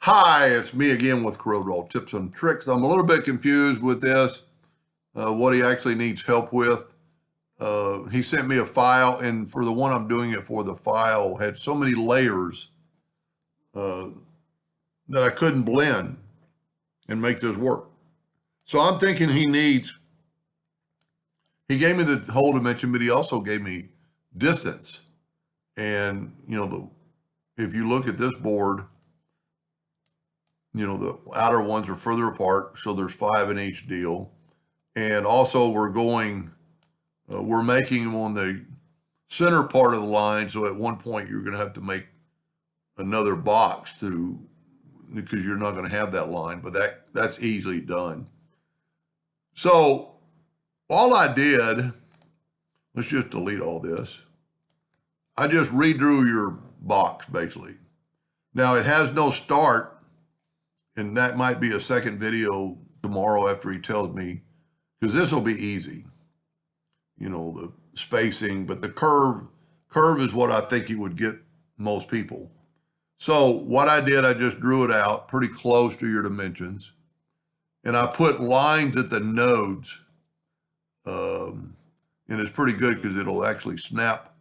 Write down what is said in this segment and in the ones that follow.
Hi, it's me again with Corel Tips and Tricks. I'm a little bit confused with this, what he actually needs help with. He sent me a file, and for the one I'm doing it for, the file had so many layers uh, that I couldn't blend and make this work. So I'm thinking he gave me the whole dimension, but he also gave me distance. And, if you look at this board, the outer ones are further apart, so there's 5 in each deal. And also we're making them on the center part of the line, so at one point you're gonna have to make another box because you're not gonna have that line, but that's easily done. So all I did, let's just delete all this. I just redrew your box, basically. Now it has no start, and that might be a second video tomorrow after he tells me, because this will be easy. The spacing, but the curve is what I think he would get most people. So what I did, I just drew it out pretty close to your dimensions, and I put lines at the nodes, and it's pretty good because it'll actually snap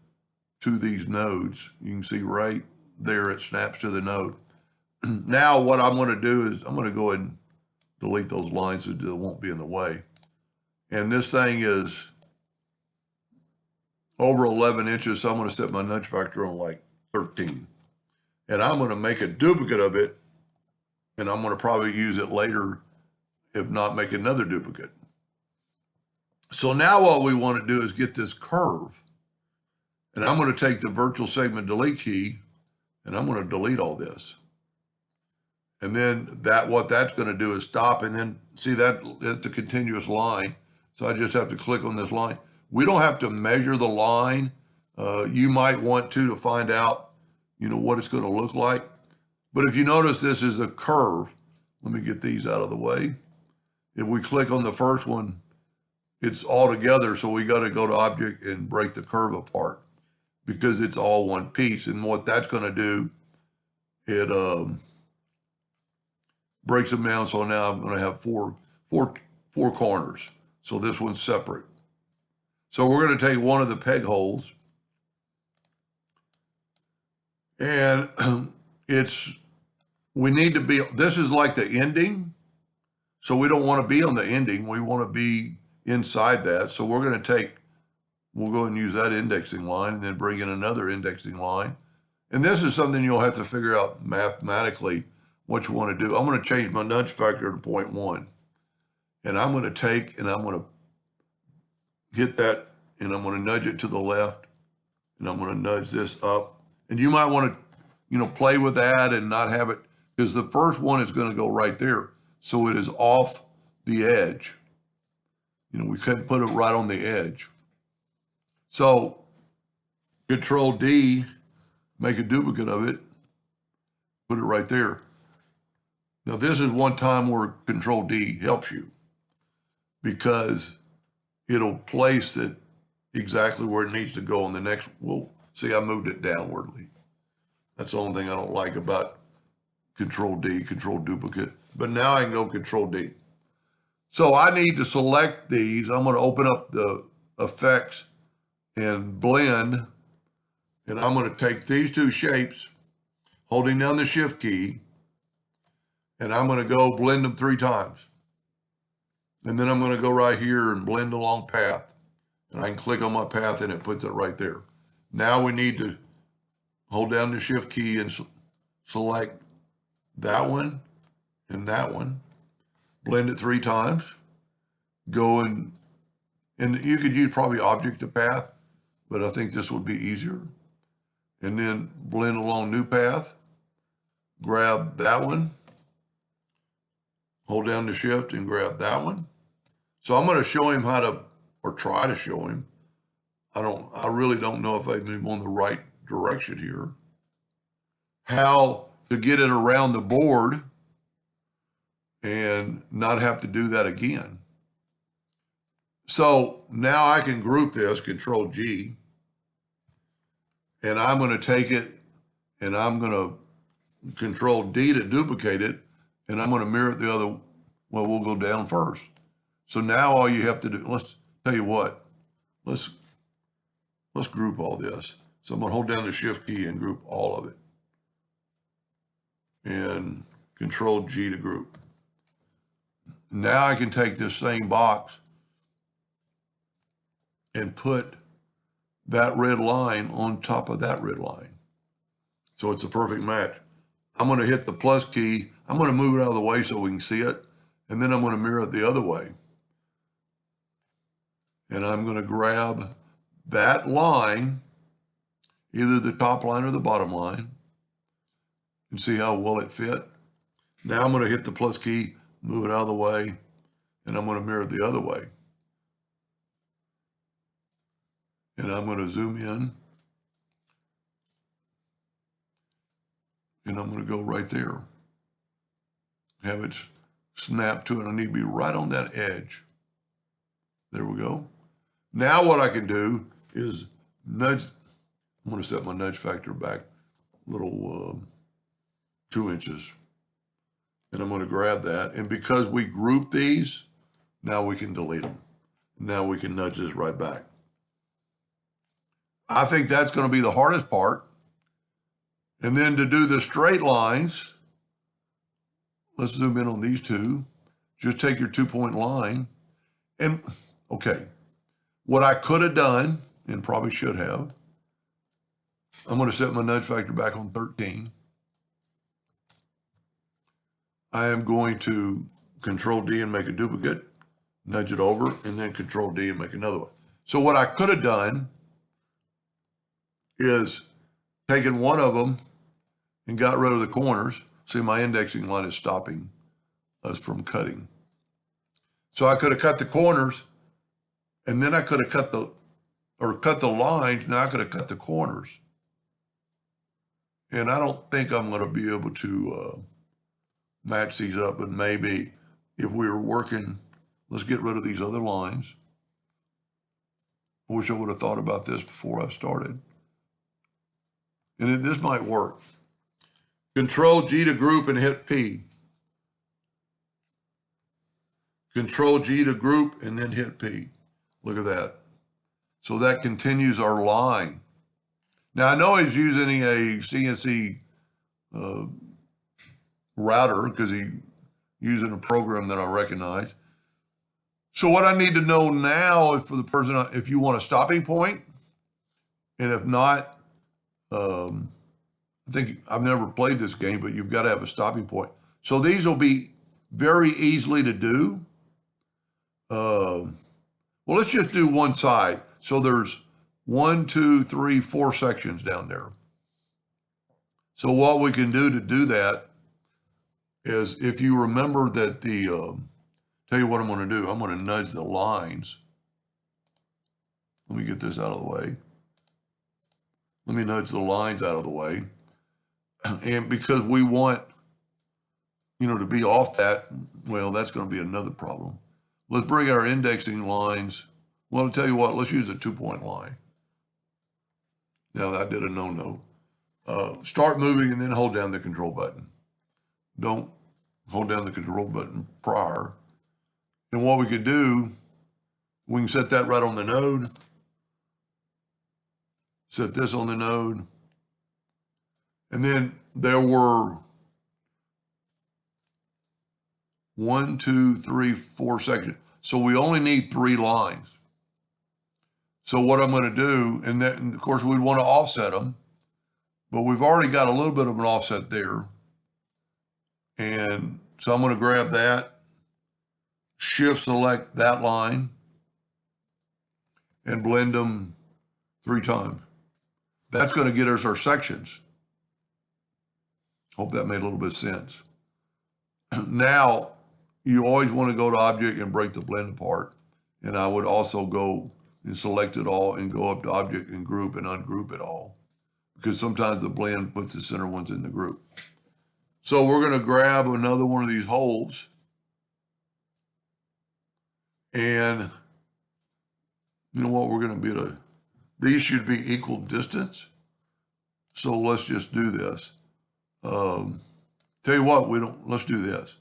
to these nodes. You can see right there, it snaps to the node. Now what I'm going to do is I'm going to go ahead and delete those lines so they won't be in the way. And this thing is over 11 inches, so I'm going to set my nudge factor on like 13. And I'm going to make a duplicate of it, and I'm going to probably use it later, if not make another duplicate. So now what we want to do is get this curve. And I'm going to take the virtual segment delete key, and I'm going to delete all this. And then what that's going to do is stop, and then see that's a continuous line. So I just have to click on this line. We don't have to measure the line. You might want to find out, what it's going to look like. But if you notice, this is a curve. Let me get these out of the way. If we click on the first one, it's all together. So we got to go to object and break the curve apart because it's all one piece. And what that's going to do, it breaks them down. So now I'm going to have four corners. So this one's separate. So we're going to take one of the peg holes, and we need to be, this is like the ending. So we don't want to be on the ending. We want to be inside that. So we'll go ahead and use that indexing line and then bring in another indexing line. And this is something you'll have to figure out mathematically what you want to do. I'm going to change my nudge factor to 0.1. And I'm going to take and I'm going to hit that, and I'm going to nudge it to the left, and I'm going to nudge this up. And you might want to, play with that and not have it, because the first one is going to go right there. So it is off the edge. We couldn't put it right on the edge. So Control D, make a duplicate of it, put it right there. Now this is one time where Control D helps you, because it'll place it exactly where it needs to go on the next. Well, see, I moved it downwardly. That's the only thing I don't like about Control D, Control Duplicate. But now I can go Control D. So I need to select these. I'm going to open up the effects and blend. And I'm going to take these two shapes, holding down the Shift key, and I'm going to go blend them 3 times. And then I'm going to go right here and blend along path. And I can click on my path and it puts it right there. Now we need to hold down the Shift key and select that one and that one. Blend it 3 times. Go and you could use probably object to path, but I think this would be easier. And then blend along new path. Grab that one. Hold down the Shift and grab that one. So I'm going to show him how to, or try to show him. I really don't know if I move on the right direction here. How to get it around the board and not have to do that again. So now I can group this, Control G, and I'm going to take it and I'm going to Control D to duplicate it, and I'm going to mirror it the other. Well, we'll go down first. So now all you have to do, let's tell you what, let's group all this. So I'm going to hold down the Shift key and group all of it. And Control G to group. Now I can take this same box and put that red line on top of that red line. So it's a perfect match. I'm going to hit the plus key. I'm going to move it out of the way so we can see it. And then I'm going to mirror it the other way. And I'm going to grab that line, either the top line or the bottom line, and see how well it fit. Now I'm going to hit the plus key, move it out of the way, and I'm going to mirror it the other way. And I'm going to zoom in. And I'm going to go right there. Have it snap to it. I need to be right on that edge. There we go. Now what I can do is nudge. I'm going to set my nudge factor back a little 2 inches. And I'm going to grab that. And because we group these, now we can delete them. Now we can nudge this right back. I think that's going to be the hardest part. And then to do the straight lines, let's zoom in on these two. Just take your 2-point line. And, okay, what I could have done, and probably should have, I'm going to set my nudge factor back on 13. I am going to Control D and make a duplicate, nudge it over, and then Control D and make another one. So what I could have done is taken one of them and got rid of the corners. See, my indexing line is stopping us from cutting. So I could have cut the corners, and then I could have cut the lines. Now I could have cut the corners. And I don't think I'm going to be able to match these up, but maybe if we were working, let's get rid of these other lines. I wish I would have thought about this before I started. And this might work. Control G to group and hit P. Control G to group and then hit P. Look at that. So that continues our line. Now I know he's using a CNC router because he's using a program that I recognize. So what I need to know now is for the person, if you want a stopping point, and if not, I think I've never played this game, but you've got to have a stopping point. So these will be very easily to do. Well, let's just do one side. So there's 1, 2, 3, 4 sections down there. So what we can do to do that is, if you remember that tell you what I'm going to do. I'm going to nudge the lines. Let me get this out of the way. Let me nudge the lines out of the way. And because we want, to be off that, well, that's going to be another problem. Let's bring our indexing lines. Well, I'll tell you what, let's use a 2-point line. Now, I did a no-no. Start moving and then hold down the control button. Don't hold down the control button prior. And what we could do, we can set that right on the node. Set this on the node. And then there were 1, 2, 3, 4 sections. So we only need 3 lines. So what I'm going to do, and of course we'd want to offset them, but we've already got a little bit of an offset there. And so I'm going to grab that, shift select that line, and blend them 3 times. That's going to get us our sections. Hope that made a little bit of sense. Now, you always want to go to Object and break the blend apart. And I would also go and select it all and go up to Object and Group and ungroup it all. Because sometimes the blend puts the center ones in the group. So we're going to grab another one of these holes. And you know what, we're going to be these should be equal distance. So let's just do this. Tell you what, let's do this.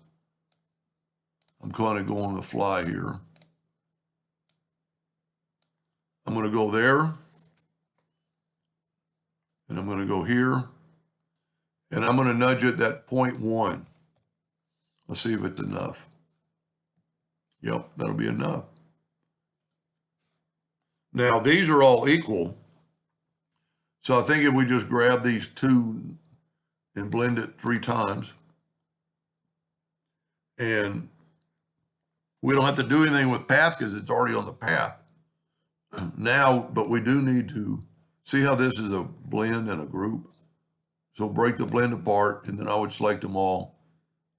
I'm kind of going on the fly here. I'm going to go there, and I'm going to go here, and I'm going to nudge it at 0.1. Let's see if it's enough. Yep, that'll be enough. Now, these are all equal. So I think if we just grab these two and blend it 3 times, and we don't have to do anything with path because it's already on the path. Now, but we do need to see how this is a blend and a group. So break the blend apart, and then I would select them all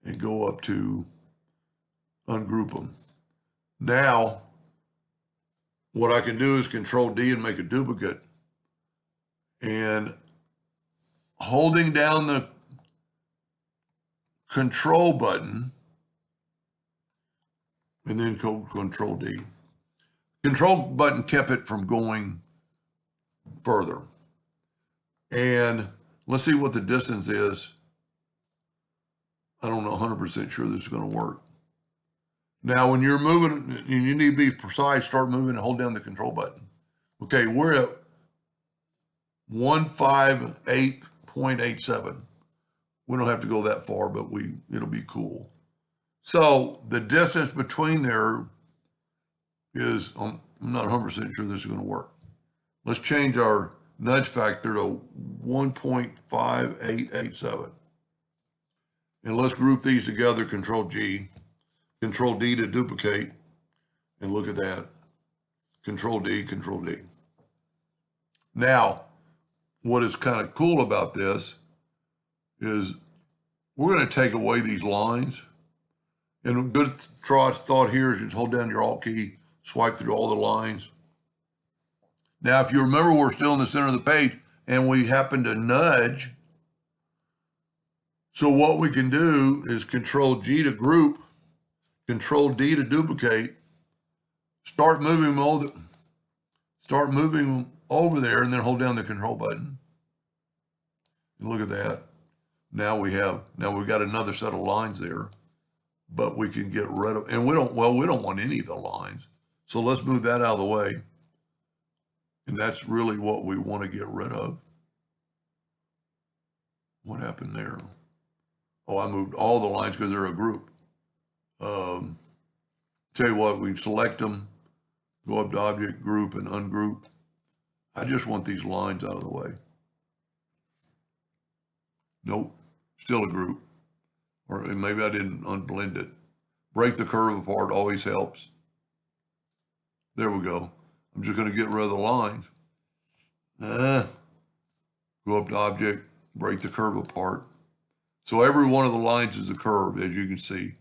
and go up to ungroup them. Now, what I can do is Control D and make a duplicate. And holding down the Control button, and then Control D. Control button kept it from going further. And let's see what the distance is. I don't know 100% sure this is going to work. Now, when you're moving, and you need to be precise, start moving and hold down the Control button. Okay, we're at 158.87. We don't have to go that far, but it'll be cool. So the distance between there is, I'm not 100% sure this is going to work. Let's change our nudge factor to 1.5887. And let's group these together, Control G, Control D to duplicate, and look at that. Control D, Control D. Now, what is kind of cool about this is we're going to take away these lines. And a good thought here is just hold down your Alt key, swipe through all the lines. Now, if you remember, we're still in the center of the page and we happen to nudge. So what we can do is Control G to group, Control D to duplicate, start moving them over there, and then hold down the Control button. And look at that. Now we've got another set of lines there, but we can get rid of, and we don't want any of the lines. So let's move that out of the way. And that's really what we want to get rid of. What happened there? Oh, I moved all the lines because they're a group. Tell you what, we select them, go up to Object, Group, and Ungroup. I just want these lines out of the way. Nope, still a group. Or maybe I didn't unblend it. Break the curve apart always helps. There we go. I'm just going to get rid of the lines. Go up to Object, break the curve apart. So every one of the lines is a curve, as you can see,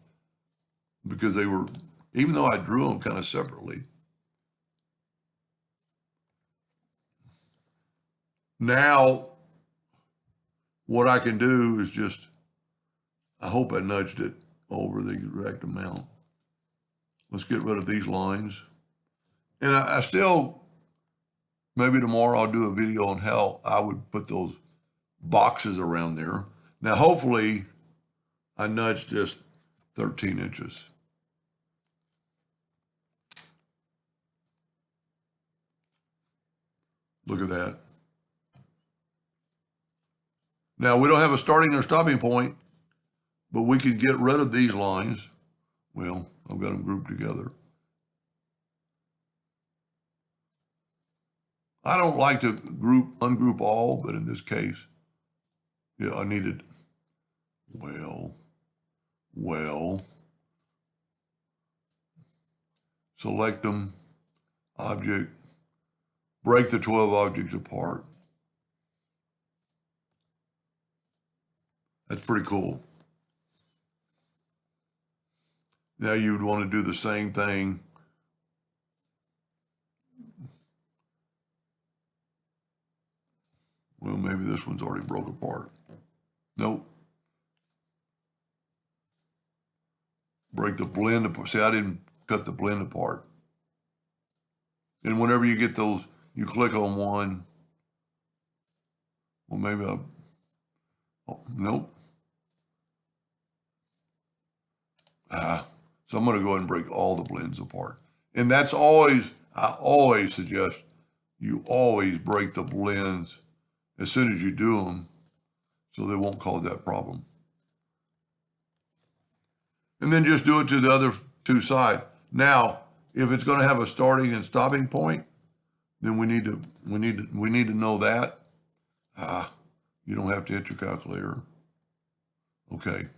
because they were, even though I drew them kind of separately. Now, what I can do is just, I hope I nudged it over the exact amount. Let's get rid of these lines. And I still, maybe tomorrow I'll do a video on how I would put those boxes around there. Now, hopefully I nudged this 13 inches. Look at that. Now, we don't have a starting or stopping point, but we can get rid of these lines. Well, I've got them grouped together. I don't like to ungroup all, but in this case, yeah, I needed, well, select them, object, break the 12 objects apart. That's pretty cool. Now you'd want to do the same thing. Well, maybe this one's already broke apart. Nope. Break the blend apart. See, I didn't cut the blend apart. And whenever you get those, you click on one. Well, maybe nope. So I'm going to go ahead and break all the blends apart. And that's always, I always suggest you always break the blends as soon as you do them so they won't cause that problem. And then just do it to the other two sides. Now, if it's going to have a starting and stopping point, then we need to know that. You don't have to hit your calculator. Okay.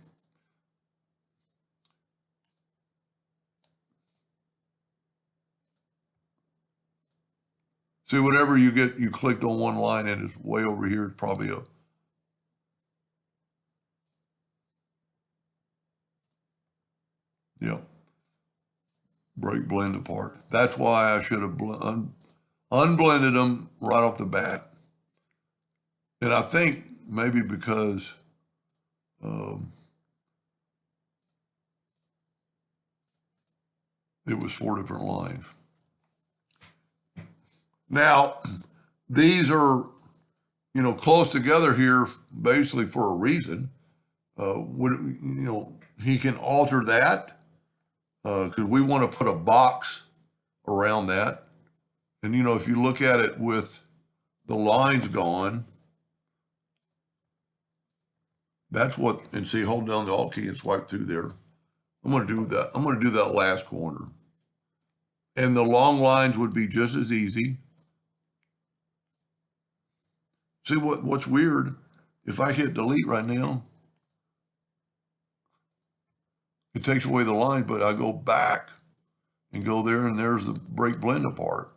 See, whatever you get, you clicked on one line and it's way over here. It's probably a, yeah, break blend apart. That's why I should have unblended them right off the bat. And I think maybe because it was 4 different lines. Now, these are, close together here basically for a reason. He can alter that because we want to put a box around that. And, if you look at it with the lines gone, that's what, and see, hold down the Alt key and swipe through there. I'm going to do that. I'm going to do that last corner. And the long lines would be just as easy. See what's weird? If I hit delete right now, it takes away the line, but I go back and go there and there's the break blend apart.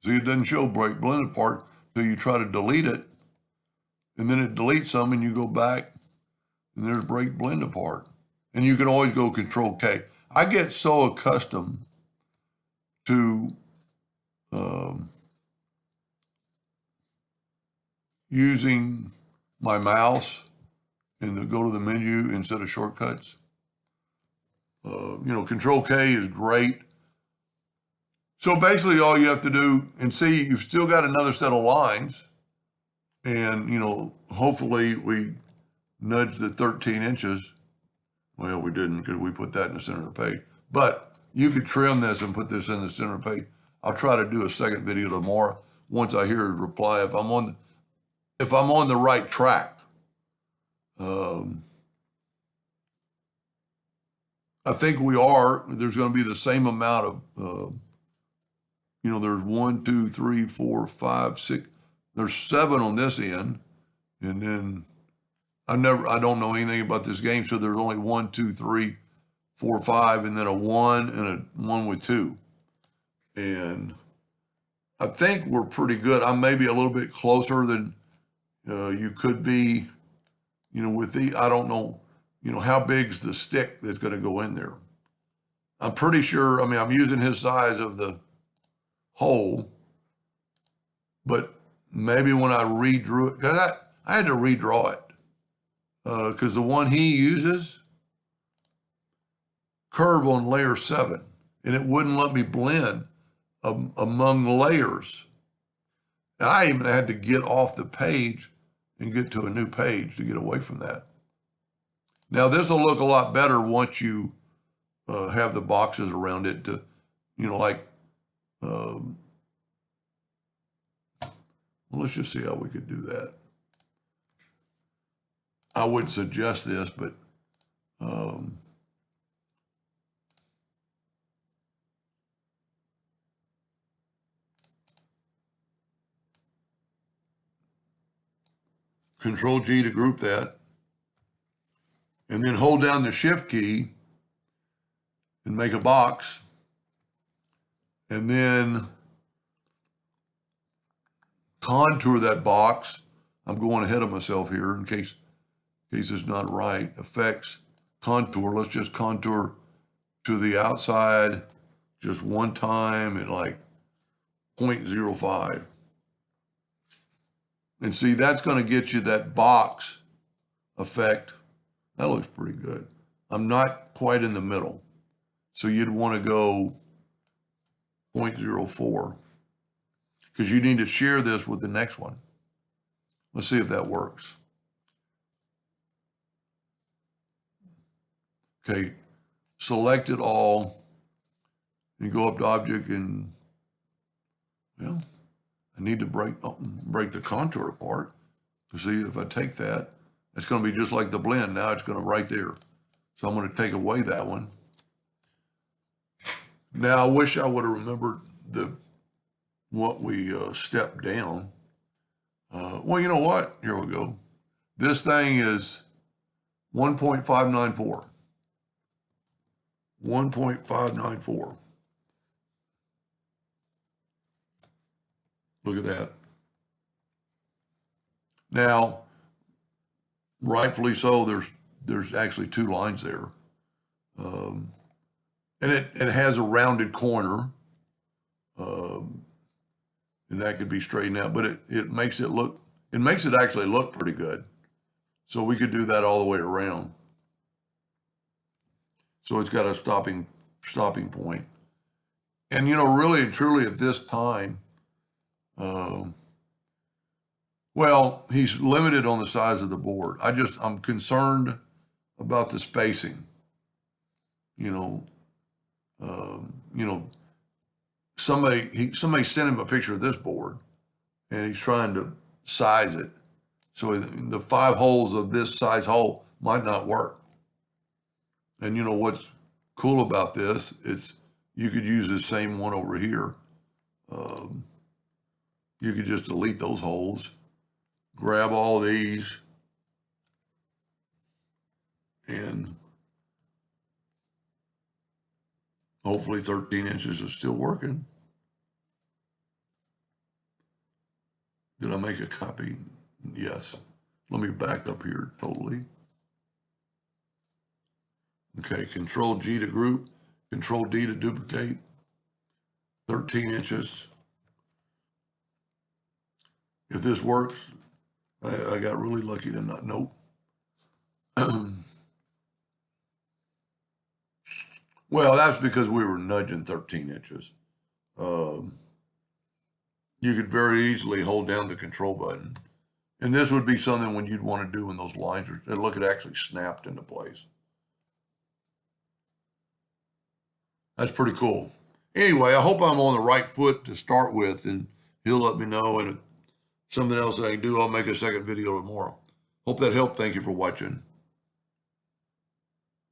See, it doesn't show break blend apart until you try to delete it, and then it deletes some and you go back and there's break blend apart. And you can always go Control K. I get so accustomed to using my mouse and to go to the menu instead of shortcuts. Control K is great. So basically all you have to do, and see, you've still got another set of lines. And, hopefully we nudge the 13 inches. Well, we didn't because we put that in the center of the page. But you could trim this and put this in the center of the page. I'll try to do a second video tomorrow once I hear his reply if I'm on the right track. I think we are. There's going to be the same amount of, there's 1, 2, 3, 4, 5, 6. There's 7 on this end, and then I don't know anything about this game, so there's only 1, 2, 3, 4, 5, and then a 1 and a 1 with 2. And I think we're pretty good. I'm maybe a little bit closer than you could be, with the, I don't know, how big's the stick that's going to go in there. I'm pretty sure, I'm using his size of the hole, but maybe when I redrew it, because I had to redraw it, because the one he uses curve on layer 7, and it wouldn't let me blend among layers. And I even had to get off the page and get to a new page to get away from that. Now this will look a lot better once you have the boxes around it to, well, let's just see how we could do that. I wouldn't suggest this, but Control G to group that, and then hold down the Shift key and make a box, and then contour that box. I'm going ahead of myself here in case it's not right. Effects, contour. Let's just contour to the outside just one time at like 0.05. And see, that's going to get you that box effect. That looks pretty good. I'm not quite in the middle. So you'd want to go 0.04 because you need to share this with the next one. Let's see if that works. Okay, select it all and go up to object and, well, I need to break the contour apart to see if I take that. It's going to be just like the blend. Now it's going to right there. So I'm going to take away that one. Now I wish I would have remembered what we stepped down. Well, you know what? Here we go. This thing is 1.594. 1.594. Look at that. Now, rightfully so, there's actually two lines there. And it has a rounded corner. And that could be straightened out, but it makes it actually look pretty good. So we could do that all the way around. So it's got a stopping point. And, you know, really and truly at this time, well, he's limited on the size of the board. I'm concerned about the spacing. Somebody sent him a picture of this board and he's trying to size it. So the 5 holes of this size hole might not work. And you know what's cool about this? You could use the same one over here. You could just delete those holes, grab all these, and hopefully 13 inches is still working. Did I make a copy? Yes. Let me back up here totally. Okay, Control G to group, Control D to duplicate, 13 inches. If this works, I got really lucky to not, nope. Well, that's because we were nudging 13 inches. You could very easily hold down the control button. And this would be something when you'd want to do when those lines look, it actually snapped into place. That's pretty cool. Anyway, I hope I'm on the right foot to start with, and he'll let me know. And if something else I can do, I'll make a second video tomorrow. Hope that helped. Thank you for watching.